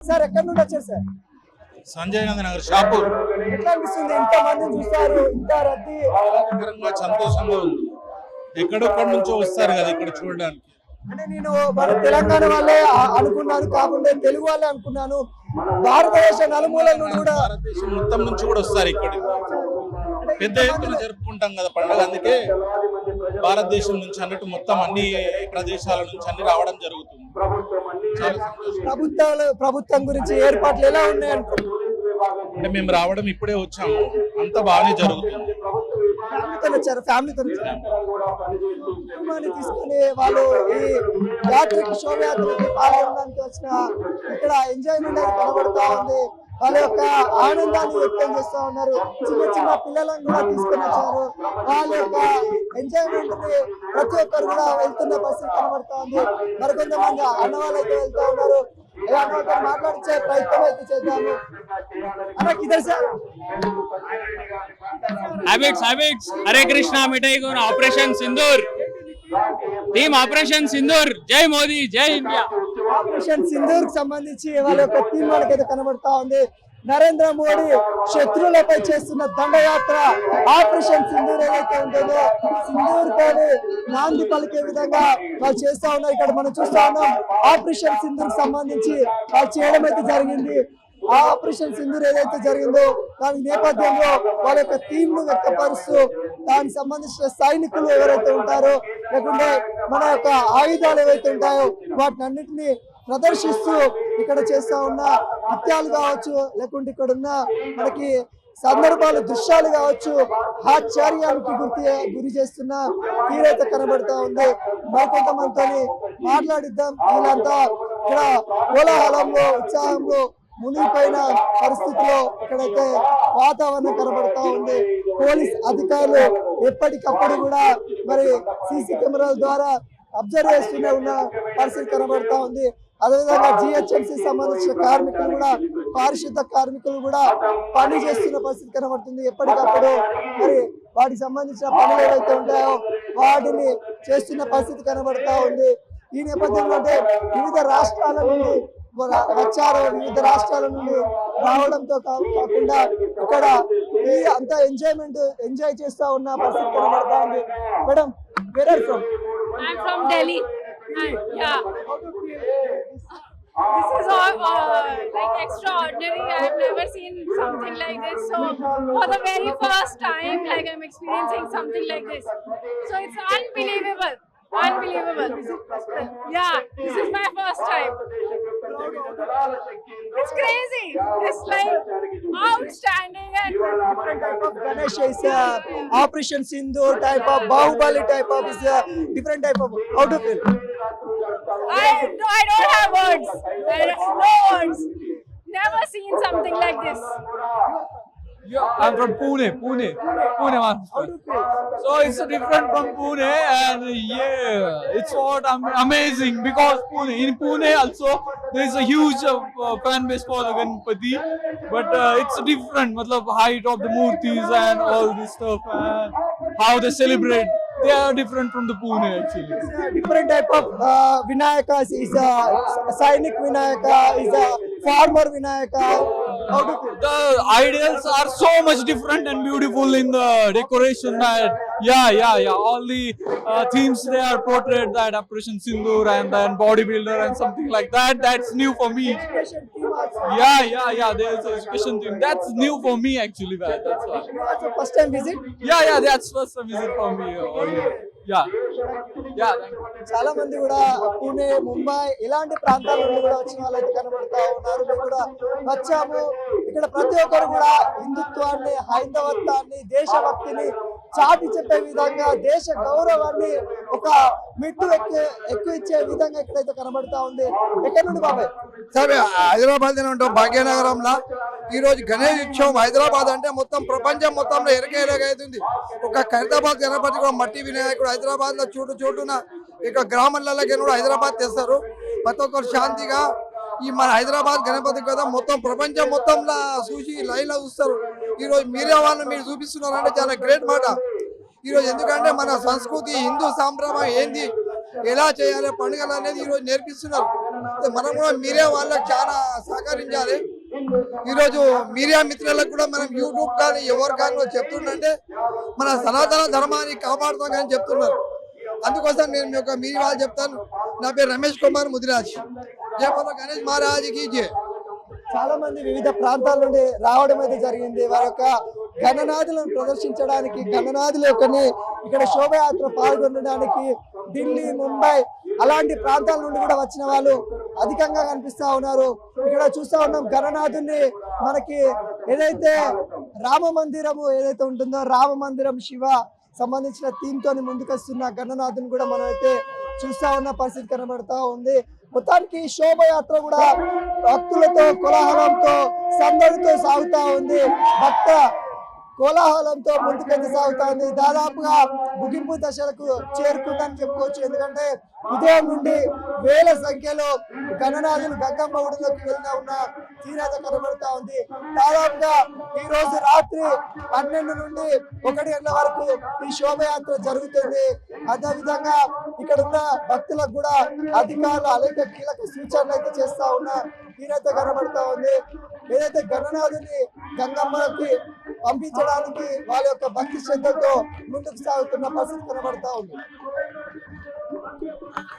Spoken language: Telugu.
సార్ ఎక్కడి నుండి వచ్చారు సార్? సంజయ్ గాంధీ నగర్ షాపూర్. ఎట్లా అనిపిస్తుంది ఇంత మందిని చూస్తారు, ఇంత రద్దీ? ఆహ్లాదకరంగా సంతోషంగా ఉంది. ఎక్కడెక్కడి నుంచో వస్తారు కదా ఇక్కడ చూడడానికి. అంటే నేను మన తెలంగాణ వాళ్ళే అనుకున్నాను, కాకుండా తెలుగు వాళ్ళే అనుకున్నాను. భారతదేశ నలుమూలల నుండి కూడా, భారతదేశం మొత్తం నుంచి కూడా వస్తారు ఇక్కడికి. పెద్ద ఎత్తున జరుపుకుంటాం కదా పండుగ, అందుకే భారతదేశం నుంచి అన్నట్టు మొత్తం అన్ని ప్రదేశాల నుంచి అన్ని రావడం జరుగుతుంది. చాలా సంతోషం. ప్రభుత్వం గురించి ఏర్పాట్లు ఎలా ఉన్నాయంటే, అంటే మేము రావడం ఇప్పుడే వచ్చాము, అంత బాగానే జరుగుతుంది. ఫ్యామిలీతో కుటుంబాన్ని తీసుకుని వాళ్ళు ఈ యాత్రకి శోభయాత్రకి పాల్గొనడానికి వచ్చిన ఇక్కడ ఎంజాయ్మెంట్ అనేది కనబడుతూ ఉంది. వాళ్ళ యొక్క ఆనందాన్ని వ్యక్తం చేస్తూ ఉన్నారు. చిన్న చిన్న పిల్లలను కూడా తీసుకొని వచ్చారు. వాళ్ళ యొక్క ఎంజాయ్మెంట్ ని ప్రతి ఒక్కరు కూడా వెళ్తున్న పరిస్థితి కనబడుతూ ఉంది. మరికొంతమంది అన్నవాళ్ళు అయితే వెళ్తూ ఉన్నారు. మాట్లాడించే ప్రయత్నం అయితే చేద్దాము. అన్నకి ఇదే సార్ हैबिट्स हरे कृष्णा मिठाई को ऑपरेशन सिंदूर टीम ऑपरेशन सिंदूर जय मोदी जय इंडिया. ఆపరేషన్ సింధూర్ కి సంబంధించి వాళ్ళ యొక్క టీం మనకైతే కనబడతా ఉంది. నరేంద్ర మోడీ శత్రువులపై చేస్తున్న దండయాత్ర ఆపరేషన్ సింధూర్ ఏదైతే ఉంటుందో, సింధూర్ తోని నాంది పలికే విధంగా వాళ్ళు చేస్తా ఉన్నారు. ఇక్కడ మనం చూస్తా ఉన్నాం ఆపరేషన్ సింధూర్ సంబంధించి వాళ్ళు చేయడం అయితే జరిగింది. ఆ ఆపరేషన్ సింధూర్ ఏదైతే జరిగిందో దాని నేపథ్యంలో వాళ్ళ యొక్క థీమ్ ను వ్యక్తపరుస్తూ దానికి సంబంధించిన సైనికులు ఎవరైతే ఉంటారో, లేకుంటే మన యొక్క ఆయుధాలు ఏవైతే ఉంటాయో వాటిని అన్నింటినీ ప్రదర్శిస్తూ ఇక్కడ చేస్తా ఉన్న నృత్యాలు కావచ్చు, లేకుంటే ఇక్కడ ఉన్న మనకి సందర్భాలు దృశ్యాలు కావచ్చు, ఆశ్చర్యానికి గురి చేస్తున్న తీరైతే కనబడతా ఉంది. మరికొంతమందితో మాట్లాడిద్దాం. వీళ్ళంతా ఇక్కడ కోలాహలంలో ఉత్సాహంలో మునిగిపోయిన పరిస్థితిలో ఇక్కడైతే వాతావరణం కనబడతా ఉంది. పోలీస్ అధికారులు ఎప్పటికప్పుడు కూడా మరి సీసీ కెమెరాల ద్వారా అబ్జర్వ్ చేస్తూనే ఉన్న పరిస్థితి కనబడతా ఉంది. అదేవిధంగా జిహెచ్ఎంసీ సంబంధించిన కార్మికులు కూడా, పారిశుద్ధ కార్మికులు కూడా పని చేస్తున్న పరిస్థితి కనబడుతుంది. ఎప్పటికప్పుడు మరి వాటికి సంబంధించిన పనులు ఏవైతే ఉంటాయో వాటిని చేస్తున్న పరిస్థితి కనబడతా ఉంది. ఈ నేపథ్యంలో అంటే వివిధ రాష్ట్రాల నుండి వచ్చారు. వివిధ రాష్ట్రాల నుండి రావడంతో కాకుండా ఇక్కడ ఈ అంతా ఎంజాయ్ చేస్తా ఉన్న పరిస్థితి కనబడతా ఉంది. Madam, where are from? I'm from Delhi. Yeah. This is all like extraordinary. I have never seen something like this. So for the very first time, like I'm experiencing something like this. So it's unbelievable. Unbelievable. Yeah, this is my first time. It's crazy. It's like outstanding and different type of Ganesh is Operation Sindoor type of Bahubali type of is different type of. How do you feel? I don't have words. No words. Never seen something like this. Yeah, I'm from Pune, Maharashtra. How do you feel? So it's different from Pune, and yeah, it's what amazing because in Pune also there is a huge fan base for the Ganpati, but it's different. Matlab height of the murtis and all this stuff, and how they celebrate. They are different from the Pune actually. Different type of Vinayaka is a Sainik Vinayaka, is a farmer Vinayaka. How do you feel? The ideals are so much different and beautiful in the decoration. That yeah. All the themes they are portrayed, that Operation Sindoor and then bodybuilder and something like that. That's new for me. Yeah. There's a education theme. That's new for me actually. That's why. That's the first time visit? Yeah. That's first time visit for me. Yeah. చాలా మంది కూడా పూణే, ముంబై ఇలాంటి ప్రాంతాల నుండి కూడా వచ్చిన వాళ్ళైతే కనబడతా ఉన్నారు. మేము కూడా వచ్చాము. ఇక్కడ ప్రతి ఒక్కరు కూడా హిందుత్వాన్ని, హైందవత్వాన్ని, దేశభక్తిని చాటి చెప్పే విధంగా, దేశ గౌరవాన్ని ఒక మెట్టు ఎక్కువ ఇచ్చే విధంగా ఇక్కడైతే కనబడతా ఉంది. ఎక్కడి నుండి బాబాయ్? సరే, హైదరాబాద్ ఉంటాం, భాగ్యనగరంలో ఈ రోజు గణేష్ ఉత్సవం. హైదరాబాద్ అంటే మొత్తం ప్రపంచం మొత్తంలో ఎరగేలాగైతుంది. ఒక ఖైరతాబాద్ గణపతి కూడా మట్టి వినాయకుడు హైదరాబాద్ లో చోటున ఇక గ్రామాలలో కూడా హైదరాబాద్ తెస్తారు. ప్రతి ఒక్కరు శాంతిగా ఈ మన హైదరాబాద్ గణపతి కదా మొత్తం ప్రపంచం మొత్తంలో చూసి లైన్ లో చూస్తారు. ఈ రోజు మీరే వాళ్ళని మీరు చూపిస్తున్నారంటే చాలా గ్రేట్ మాట ఈరోజు. ఎందుకంటే మన సంస్కృతి, హిందూ సాంప్రదాయం ఏంది, ఎలా చేయాలి పండుగలు అనేది ఈరోజు నేర్పిస్తున్నారు. మనం కూడా మీడియా వాళ్ళకి చాలా సహకరించాలి. ఈరోజు మీడియా మిత్రులకు కూడా మనం యూట్యూబ్ కానీ ఎవరు కానీ చెప్తుండే మన సనాతన ధర్మాన్ని కాపాడుతాం కానీ చెప్తున్నారు. అందుకోసం నేను మీ యొక్క మీడియా వాళ్ళు చెప్తాను. నా పేరు రమేష్ కుమార్ ముదిరాజ్. జై బోలో గణేష్ మహారాజ్కి జై. చాలా మంది వివిధ ప్రాంతాల నుండి రావడం అయితే జరిగింది. వారి యొక్క గణనాథులను ప్రదర్శించడానికి, గణనాథుల యొక్కని ఇక్కడ శోభయాత్ర పాల్గొనడానికి ఢిల్లీ, ముంబై అలాంటి ప్రాంతాల నుండి కూడా వచ్చిన వాళ్ళు అధికంగా కనిపిస్తా ఉన్నారు. ఇక్కడ చూస్తా ఉన్నాం గణనాథుని. మనకి ఏదైతే రామ మందిరము ఏదైతే ఉంటుందో, రామ మందిరం శివ సంబంధించిన థీమ్ తోని ముందుకొస్తున్న గణనాథుని కూడా మనం అయితే చూస్తా ఉన్న పరిస్థితి కనబడతా ఉంది. మొత్తానికి శోభయాత్ర కూడా భక్తులతో కోలాహలంతో సందడితో సాగుతా ఉంది. భక్త కోలాహలంతో ముందుకెళ్ళి సాగుతా ఉంది. దాదాపుగా ముగింపు దశలకు చేరుకుందని చెప్పుకోవచ్చు. ఎందుకంటే ఉదయం నుండి వేల సంఖ్యలో గణనాథులు గంగమ్మ ఒడిలోకి వెళ్తా ఉన్న తీవ్రత కనబడతా ఉంది. దాదాపుగా ఈ రోజు రాత్రి 12 నుండి 1 గంటల వరకు ఈ శోభయాత్ర జరుగుతుంది. అదేవిధంగా ఇక్కడ ఉన్న భక్తులకు కూడా అధికారులు అనేక కీలక సూచనలు అయితే చేస్తా ఉన్న తీవ్రత కనబడతా ఉంది. ఏదైతే గణనాథుని గంగమ్మకి పంపించడానికి వాళ్ళ యొక్క భక్తి శ్రద్ధతో ముందుకు సాగుతున్న పరిస్థితి కనబడతా ఉంది.